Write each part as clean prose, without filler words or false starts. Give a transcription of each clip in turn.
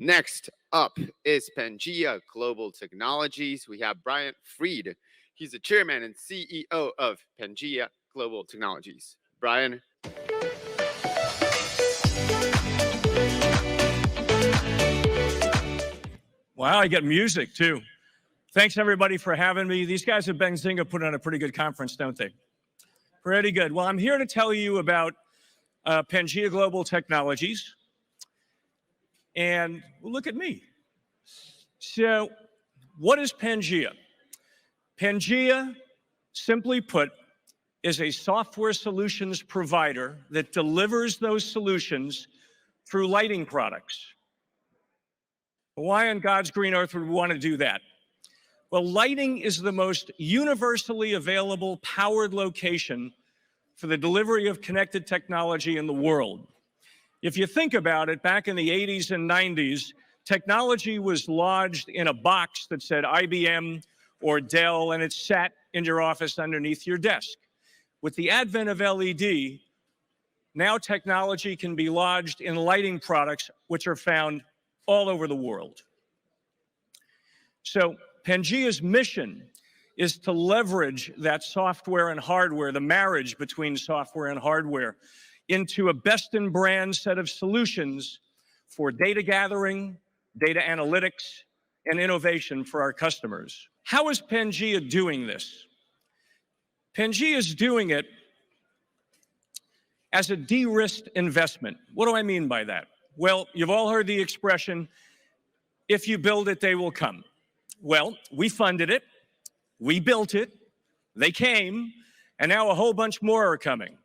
Next up is Pangea Global Technologies. We have Bryan Freed. He's the chairman and CEO of Pangea Global Technologies. Bryan. Wow, I get music too. Thanks everybody for having me. These guys at Benzinga put on a pretty good conference, don't they? Pretty good. Well, I'm here to tell you about Pangea Global Technologies. And look at me. So what is Pangea? Pangea, simply put, is a software solutions provider that delivers those solutions through lighting products. Why on God's green earth would we want to do that? Well, lighting is the most universally available powered location for the delivery of connected technology in the world. If you think about it, back in the 80s and 90s, technology was lodged in a box that said IBM or Dell, and it sat in your office underneath your desk. With the advent of LED, now technology can be lodged in lighting products, which are found all over the world. So Pangea's mission is to leverage that software and hardware, the marriage between software and hardware, into a best-in-brand set of solutions for data gathering, data analytics, and innovation for our customers. How is Pangea doing this? Pangea is doing it as a de-risked investment. What do I mean by that? Well, you've all heard the expression, if you build it, they will come. Well, we funded it, we built it, they came, and now a whole bunch more are coming.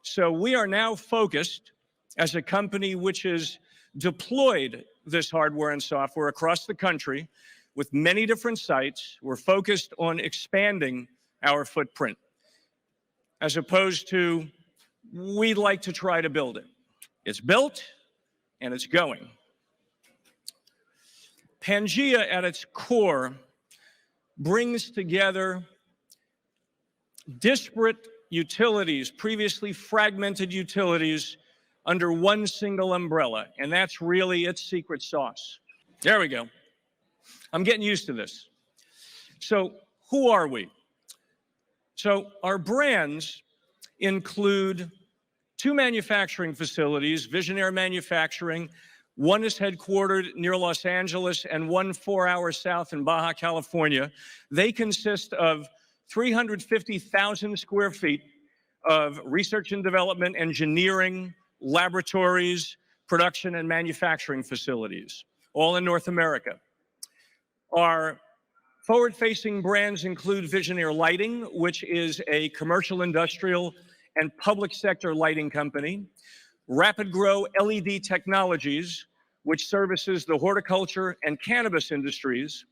So we are now focused as a company which has deployed this hardware and software across the country with many different sites. We're focused on expanding our footprint as opposed to we'd like to try to build it. It's built and it's going. Pangea at its core brings together disparate utilities, previously fragmented utilities, under one single umbrella, and that's really its secret sauce. There we go. I'm getting used to this. So who are we? So our brands include two manufacturing facilities, Visionaire Manufacturing. One is headquartered near Los Angeles and one 4 hours south in Baja California. They consist of 350,000 square feet of research and development, engineering, laboratories, production, and manufacturing facilities, all in North America. Our forward-facing brands include Visionaire Lighting, which is a commercial, industrial, and public sector lighting company. Rapid Grow LED Technologies, which services the horticulture and cannabis industries,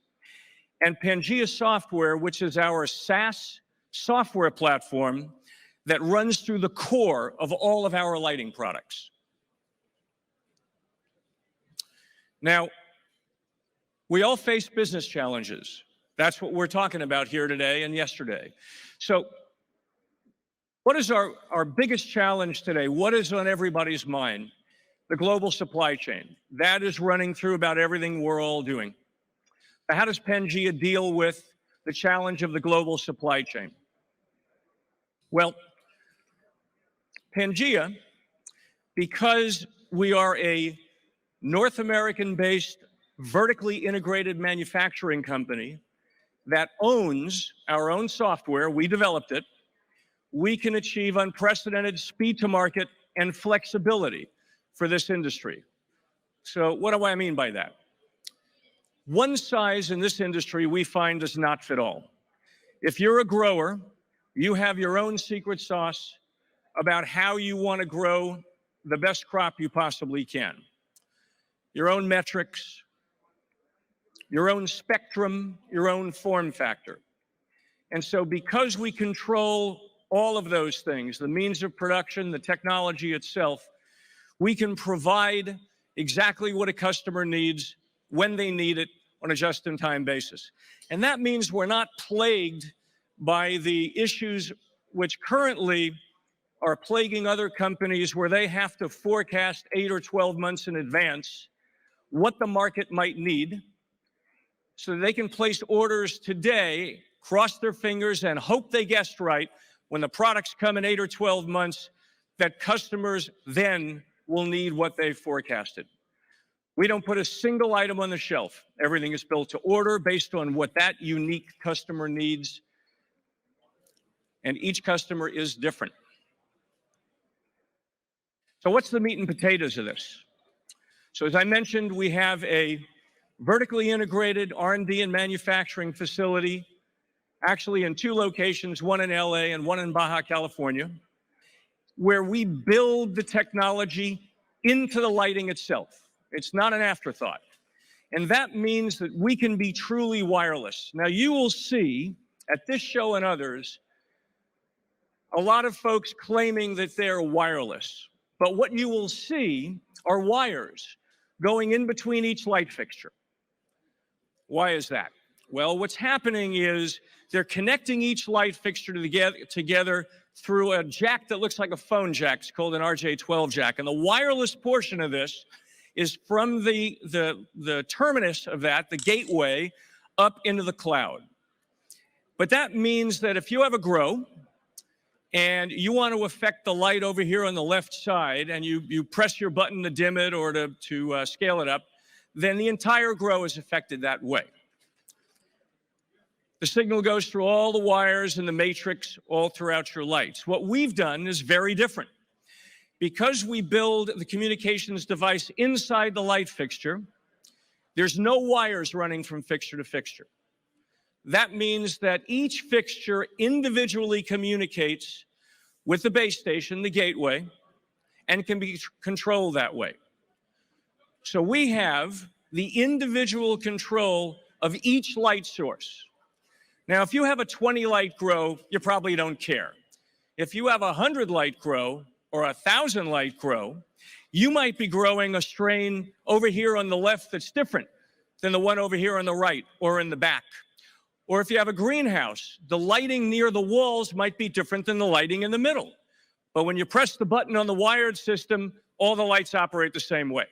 and Pangea Software, which is our SaaS software platform that runs through the core of all of our lighting products. Now, we all face business challenges. That's what we're talking about here today and yesterday. So what is our biggest challenge today? What is on everybody's mind? The global supply chain. That is running through about everything we're all doing. How does Pangea deal with the challenge of the global supply chain? Well, Pangea, because we are a North American-based, vertically integrated manufacturing company that owns our own software, we developed it, we can achieve unprecedented speed to market and flexibility for this industry. So what do I mean by that? One size in this industry we find does not fit all. If you're a grower, you have your own secret sauce about how you want to grow the best crop you possibly can. Your own metrics, your own spectrum, your own form factor. And so because we control all of those things, the means of production, the technology itself, we can provide exactly what a customer needs when they need it on a just-in-time basis. And that means we're not plagued by the issues which currently are plaguing other companies where they have to forecast 8 or 12 months in advance what the market might need so that they can place orders today, cross their fingers, and hope they guessed right when the products come in 8 or 12 months, that customers then will need what they forecasted. We don't put a single item on the shelf. Everything is built to order based on what that unique customer needs, and each customer is different. So what's the meat and potatoes of this? So as I mentioned, we have a vertically integrated R&D and manufacturing facility, actually in 2 locations, one in LA and one in Baja California, where we build the technology into the lighting itself. It's not an afterthought. And that means that we can be truly wireless. Now, you will see at this show and others, a lot of folks claiming that they're wireless. But what you will see are wires going in between each light fixture. Why is that? Well, what's happening is they're connecting each light fixture together through a jack that looks like a phone jack. It's called an RJ12 jack. And the wireless portion of this is from the terminus of that, the gateway, up into the cloud. But that means that if you have a grow and you want to affect the light over here on the left side, and you press your button to dim it or to scale it up, then the entire grow is affected that way. The signal goes through all the wires and the matrix all throughout your lights. What we've done is very different. Because we build the communications device inside the light fixture, there's no wires running from fixture to fixture. That means that each fixture individually communicates with the base station, the gateway, and can be controlled that way. So we have the individual control of each light source. Now, if you have a 20-light grow, you probably don't care. If you have a 100-light grow or a 1,000-light grow, you might be growing a strain over here on the left that's different than the one over here on the right or in the back. Or if you have a greenhouse, the lighting near the walls might be different than the lighting in the middle. But when you press the button on the wired system, all the lights operate the same way.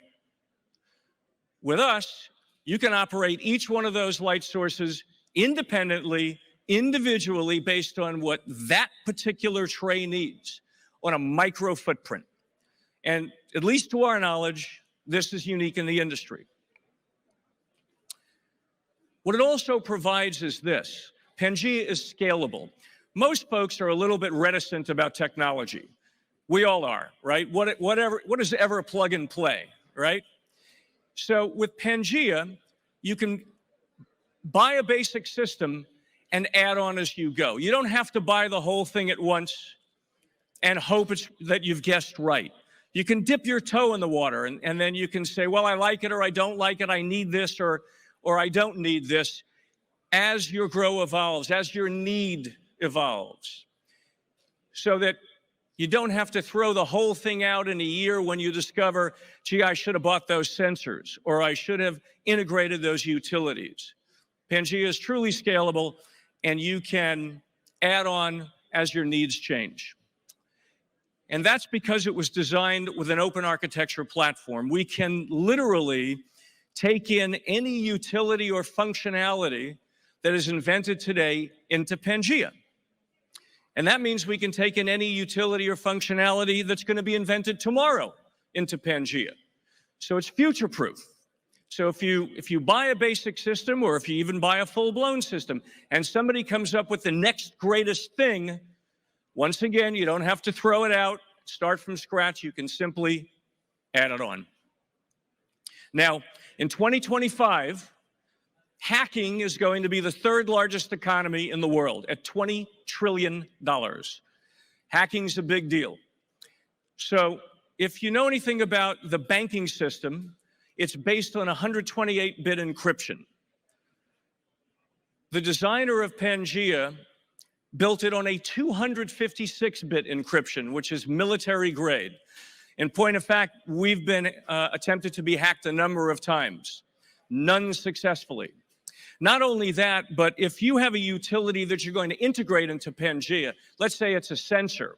With us, you can operate each one of those light sources independently, individually, based on what that particular tray needs on a micro footprint. And at least to our knowledge, this is unique in the industry. What it also provides is this: Pangea is scalable. Most folks are a little bit reticent about technology. We all are, right? What is ever a plug and play, right? So with Pangea, you can buy a basic system and add on as you go. You don't have to buy the whole thing at once and hope that you've guessed right. You can dip your toe in the water and then you can say, well, I like it or I don't like it, I need this or I don't need this, as your grow evolves, as your need evolves, so that you don't have to throw the whole thing out in a year when you discover, gee, I should have bought those sensors, or I should have integrated those utilities. Pangea is truly scalable, and you can add on as your needs change. And that's because it was designed with an open architecture platform. We can literally take in any utility or functionality that is invented today into Pangea. And that means we can take in any utility or functionality that's going to be invented tomorrow into Pangea. So it's future-proof. So if you buy a basic system, or if you even buy a full-blown system, and somebody comes up with the next greatest thing, once again, you don't have to throw it out, start from scratch. You can simply add it on. Now, in 2025, hacking is going to be the 3rd largest economy in the world at $20 trillion. Hacking's a big deal. So if you know anything about the banking system, it's based on 128-bit encryption. The designer of Pangea built it on a 256-bit encryption, which is military grade. In point of fact, we've been attempted to be hacked a number of times, none successfully. Not only that, but if you have a utility that you're going to integrate into Pangea, let's say it's a sensor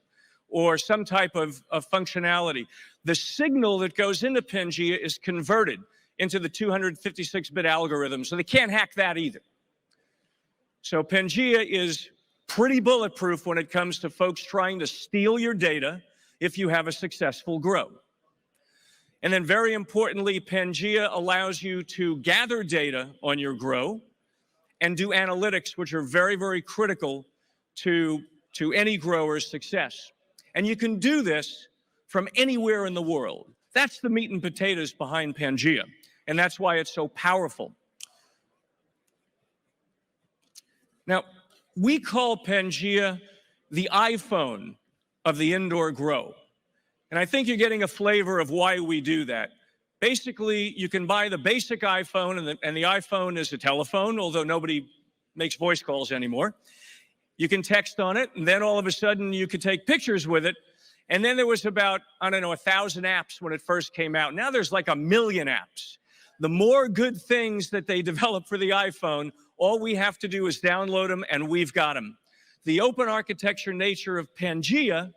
or some type of functionality, the signal that goes into Pangea is converted into the 256-bit algorithm, so they can't hack that either. So Pangea is pretty bulletproof when it comes to folks trying to steal your data if you have a successful grow. And then very importantly, Pangea allows you to gather data on your grow and do analytics, which are very, very critical to any grower's success. And you can do this from anywhere in the world. That's the meat and potatoes behind Pangea, and that's why it's so powerful. Now, we call Pangea the iPhone of the indoor grow. And I think you're getting a flavor of why we do that. Basically, you can buy the basic iPhone, and the iPhone is a telephone, although nobody makes voice calls anymore. You can text on it, and then all of a sudden you could take pictures with it. And then there was about, 1,000 apps when it first came out. Now there's like 1 million apps. The more good things that they develop for the iPhone, all we have to do is download them, and we've got them. The open architecture nature of Pangea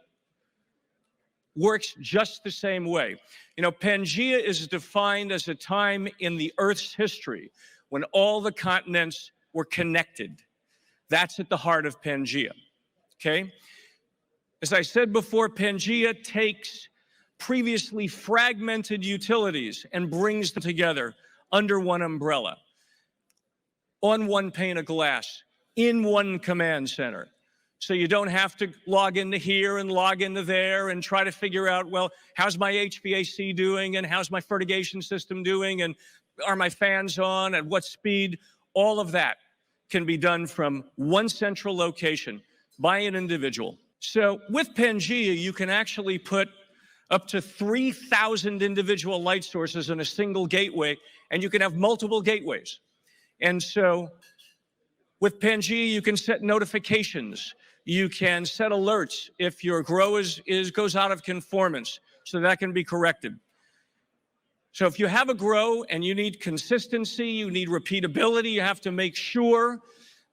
works just the same way. Pangea is defined as a time in the Earth's history when all the continents were connected. That's at the heart of Pangea, okay? As I said before, Pangea takes previously fragmented utilities and brings them together under one umbrella, on one pane of glass, in one command center. So you don't have to log into here and log into there and try to figure out, well, how's my HVAC doing and how's my fertigation system doing and are my fans on at what speed? All of that can be done from one central location by an individual. So with Pangea, you can actually put up to 3,000 individual light sources in a single gateway, and you can have multiple gateways. And so with Pangea, you can set notifications. You can set alerts if your grow goes out of conformance, so that can be corrected. So if you have a grow and you need consistency, you need repeatability, you have to make sure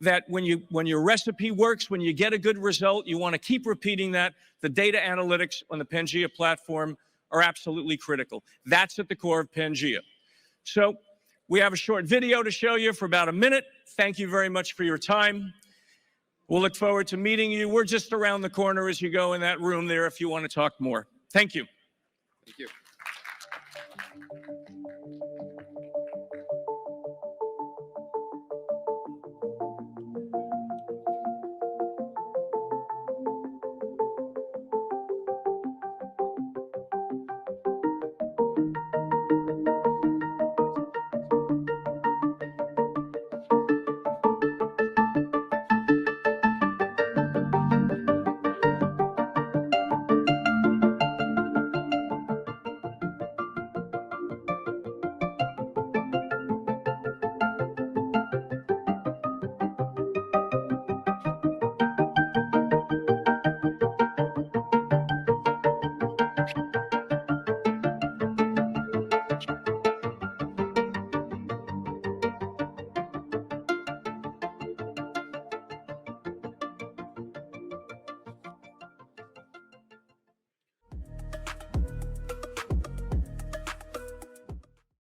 that when your recipe works, when you get a good result, you want to keep repeating that. The data analytics on the Pangea platform are absolutely critical. That's at the core of Pangea. So we have a short video to show you for about a minute. Thank you very much for your time. We'll look forward to meeting you. We're just around the corner as you go in that room there if you want to talk more. Thank you. Thank you.